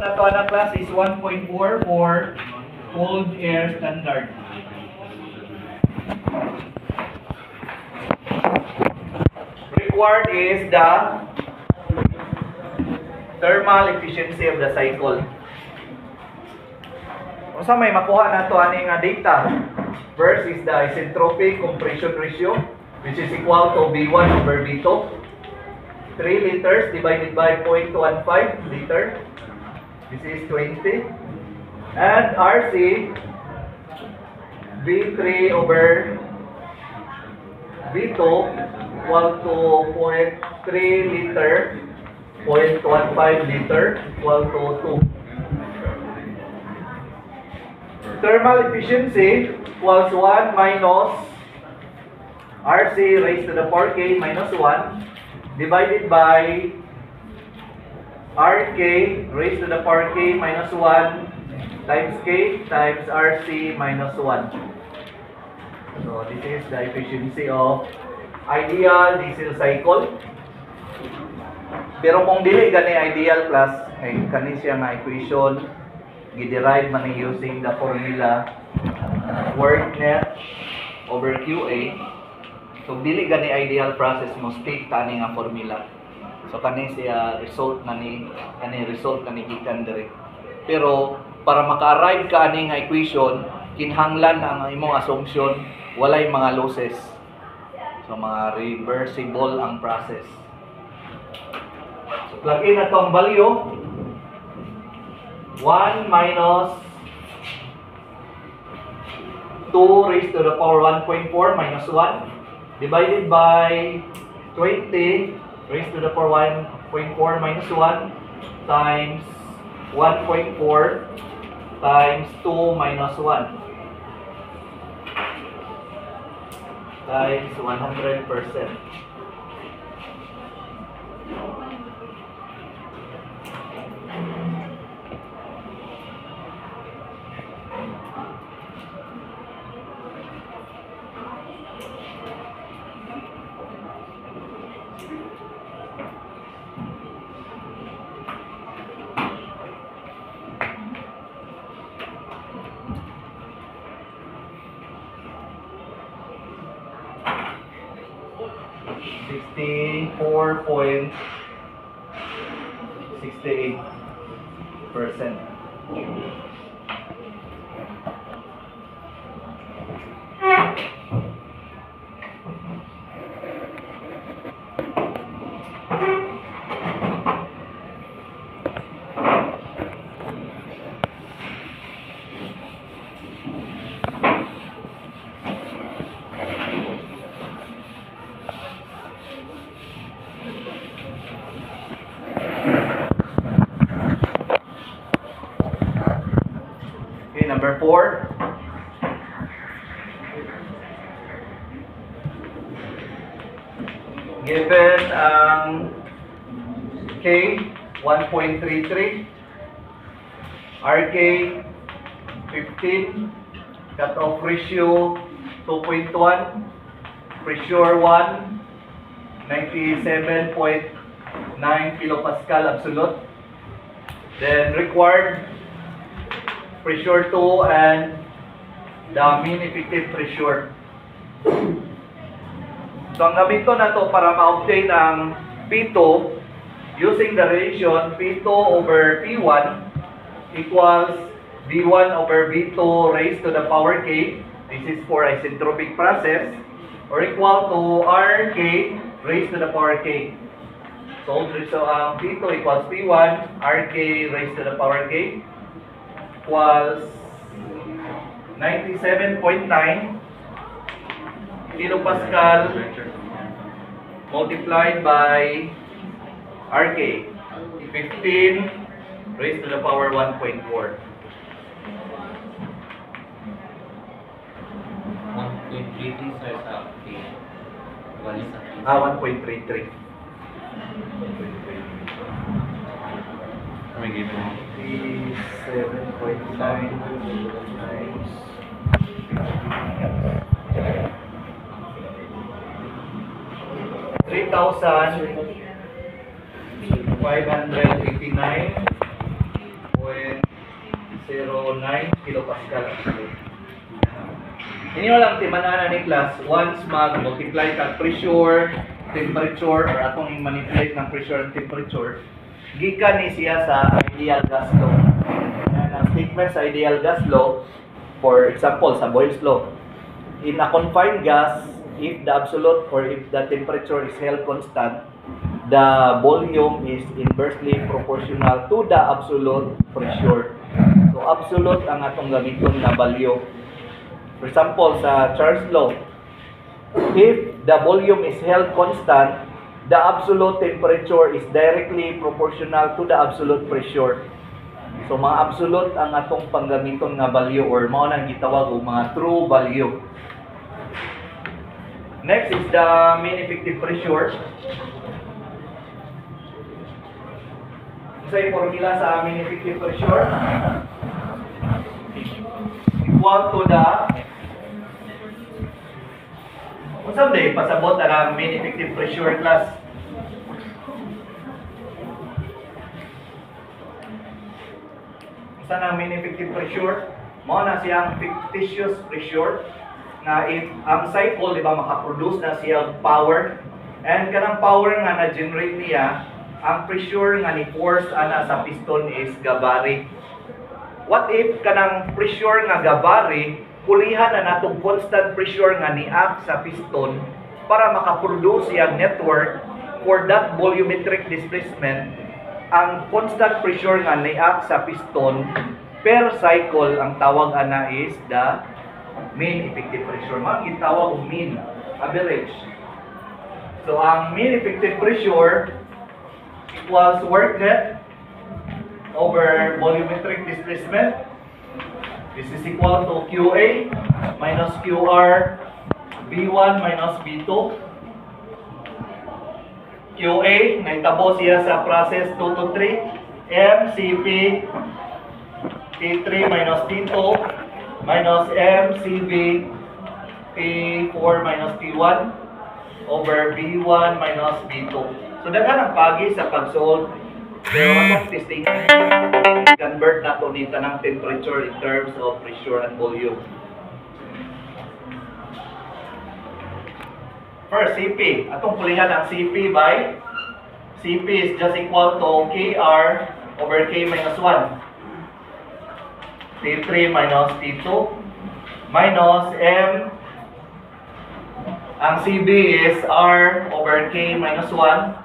na to na class is 1.4 for cold air standard. Required is the thermal efficiency of the cycle. Kung sa may makuha na to aning data, first is the isentropic compression ratio, which is equal to V1 over V2. 3 liters divided by 0.15 liter. This is 20. And RC, V3 over V2 equal to 0.3 liter, 0.15 liter equal to 2. Thermal efficiency equals 1 minus RC raised to the power K minus 1 divided by RK raised to the power K minus 1 times K times RC minus 1. So this is the efficiency of ideal diesel cycle. Pero kung dili gani ideal class, ay kani siya nga equation gi-derive man using the formula work net over QA. So dili gani ideal process mo stick tani nga formula. So kani siya result na ni gikan dire. Pero para maka-arrive ka ani nga equation, kinahanglan ang imong assumption walay mga losses. So mga reversible ang process. So plug in na to ang value 1 minus 2 raised to the power 1.4 minus 1 divided by 20 raised to the power 1.4 minus 1 times 1.4 times 2 minus 1 times 100%. %. Number 4. Given ang K 1.33, RK 15, cut-off ratio 2.1, pressure 1, 97.9 kilopascal absolute. Then required pressure 2 and the mean effective pressure. So ang gamit ko na to para ma-obtain ang P2 using the relation P2 over P1 equals V1 over V2 raised to the power K. This is for isentropic process, or equal to RK raised to the power K. So ang P2 equals P1, RK raised to the power K equals 97.9 kilopascal multiplied by RK, 15 raised to the power 1.4. 1.33 sa P. 1.33. May given 7.9 times 3,589.5 kilopascal. Inyo lang timanan ni class, once mag-multiply ka pressure, temperature, or atong manipulate ng pressure and temperature, gikan ni siya sa ideal gas law. Ang statement sa ideal gas law, for example, sa Boyle's law, in a confined gas, if the absolute or if the temperature is held constant, the volume is inversely proportional to the absolute pressure. So, absolute ang atong gamiton na value. For example, sa Charles law, if the volume is held constant, the absolute temperature is directly proportional to the absolute pressure. So, mga absolute ang atong panggamiton nga value or mao nang gitawag og mga true value. Next is the mean effective pressure. Sa formula sa mean effective pressure equal to the unsa day pasabot ang mean effective pressure class. Unsa na mean effective pressure? Mao na siyang fictitious pressure na if ang cycle di ba makaproduce na siya power, and kanang power nga na-generate niya, ang pressure nga ni force ana sa piston is gabari. What if kanang pressure nga gabari pulihan na natong constant pressure nga ni-act sa piston para makaproduce yang network for that volumetric displacement? Ang constant pressure nga ni-act sa piston per cycle ang tawag ana is the mean effective pressure. Ang gitawag og mean average. So ang mean effective pressure equals work net over volumetric displacement. This is equal to QA minus QR B1 minus B2. QA naitabo siya sa process 2 to 3 MCP T3 minus T2 minus MCB T4 minus T1 over B1 minus B2. So daghan ang pagi sa pag-solve. Pero atong testing, convert na to ni tanang temperature in terms of pressure and volume. First, CP. Atong pulihan ang CP by CP is just equal to KR over K minus 1. T3 minus T2 minus M. Ang CB is R over K minus 1.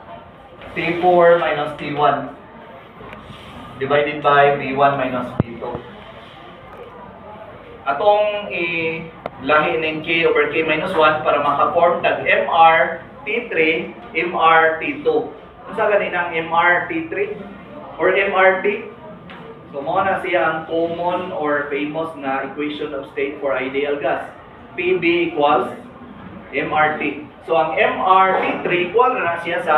T4 minus T1 divided by B1 minus B2. Atong ilahi ng K over K minus 1 para maka-form tag MR T3, MR T2. Unsa ganinang MR T3 or MRT? So mo na siya ang common or famous na equation of state for ideal gas. PB equals MRT. So ang MRT3 equal na siya sa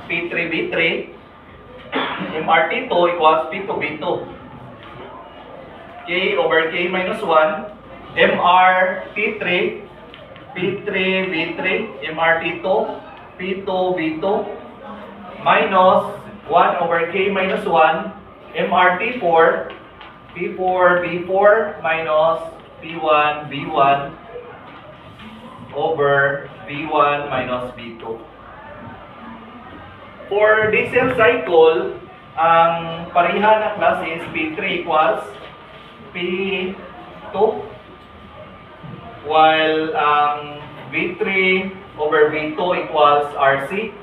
P3B3, MRT2 equals P2B2. K over K minus 1, MRT3, P3B3, MRT2, P2B2, minus 1 over K minus 1, MRT4, P4B4, minus P1B1 over B1 minus B2. For diesel cycle, ang pareha na class is P3 equals P2, while ang V3 over V2 equals RC,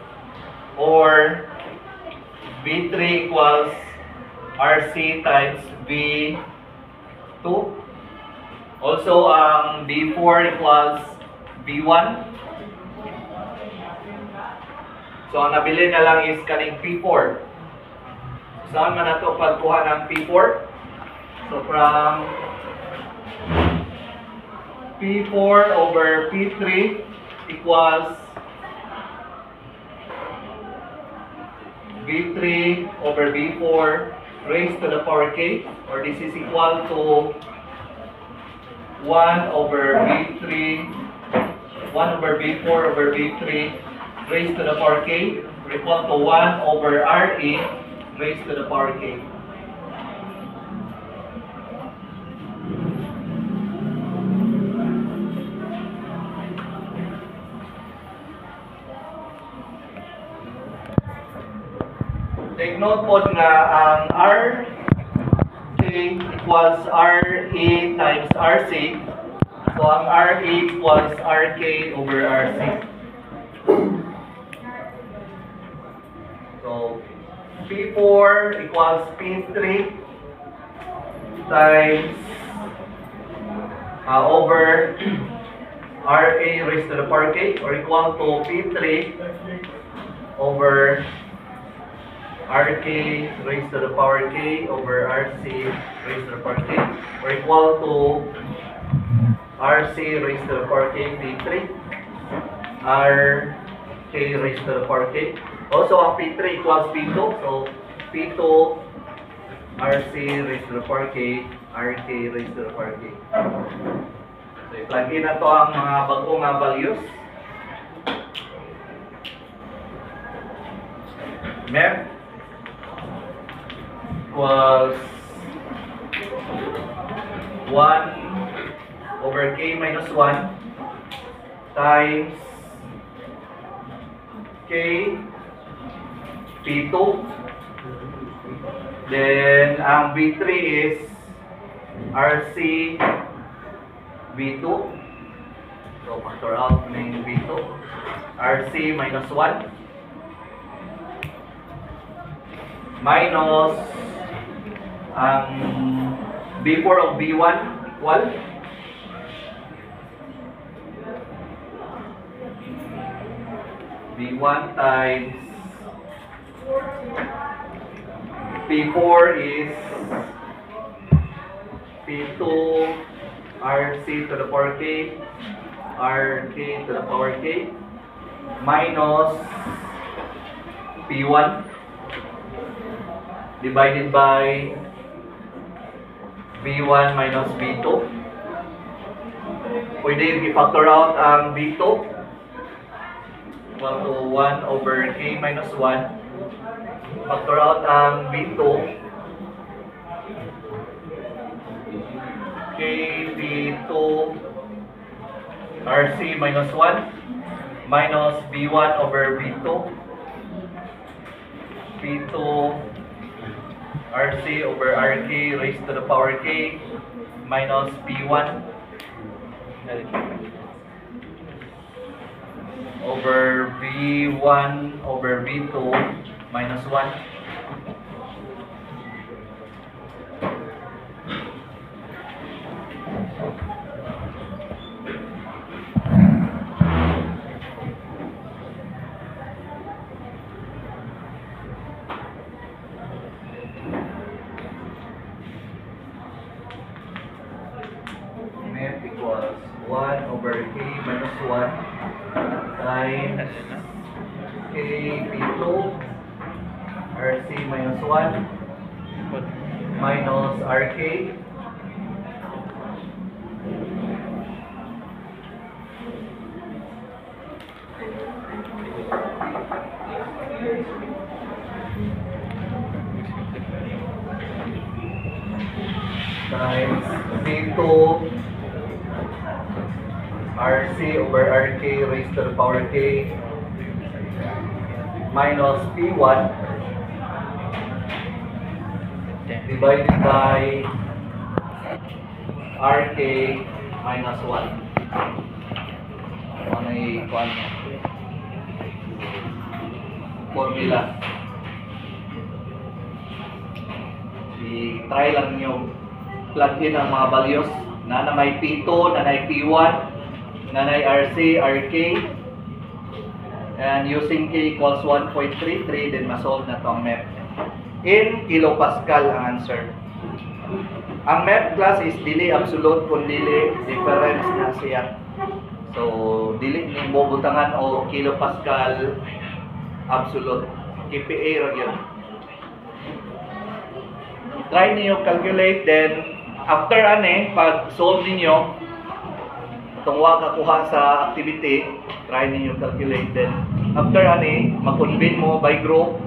or V3 equals RC times V2. Also, ang V4 equals V1. So, ang nabili na lang is kaning P4. Saan man nato pagkuha ng P4? So, from P4 over P3 equals V3 over V4 raised to the power K, or this is equal to 1 over V3, 1 over V4 over V3 raised to the power K, equal to 1 over RE raised to the power K. take note po nga ang RK equals RA times RC. So ang RA equals RK over RC. So P4 equals P3 times over RA raised to the power K, or equal to P3 over RK raised to the power K over RC raised to the power K, or equal to RC raised to the power K P3 RK raised to the power K. Also ang P3 equals P2, so P2 RC raised to the power K RK raised to the power K. So i-plug in na to ang mga bagong values. MEP equals 1 over K minus 1 times K P2. Then ang B3 is RC B2. So factor out ng B2. RC minus 1 minus ang B4 of B1 equal B1 times P4 is P2 RC to the power K RK to the power K minus P1 divided by B1 minus B2. Pwede i-factor out ang B2 equal to 1 over K minus 1. Factor out ang B2 K B2 RC minus 1 minus B1 over B2 B2 RC over RK raised to the power K minus P1 over B1 over B2 minus 1. Net equals 1 over K minus 1 times K P2 RC minus 1 minus RK times P2 RC over RK raised to the power K minus P1 divided by RK minus 1. Ano yung formula? I-try lang nyo plug in ang mga values na may P2, na may P1, na may RC, RK, and using K equals 1.33, then masolve na itong MEP. In kilopascal ang answer. Ang MEP class is dili absolute kung dili difference na siya. So, dili ni bobutangan o kilopascal absolute. KPA ra yun. Try niyo calculate, then after pag solve niyo itong kakuha sa activity, try niyo calculate, then after mag-convene mo by group,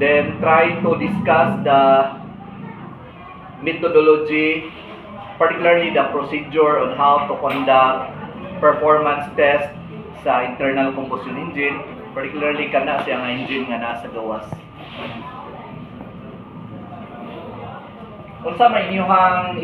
then try to discuss the methodology, particularly the procedure on how to conduct performance test sa internal combustion engine, particularly kana siya nga engine nga nasa gawas. unsa may inyong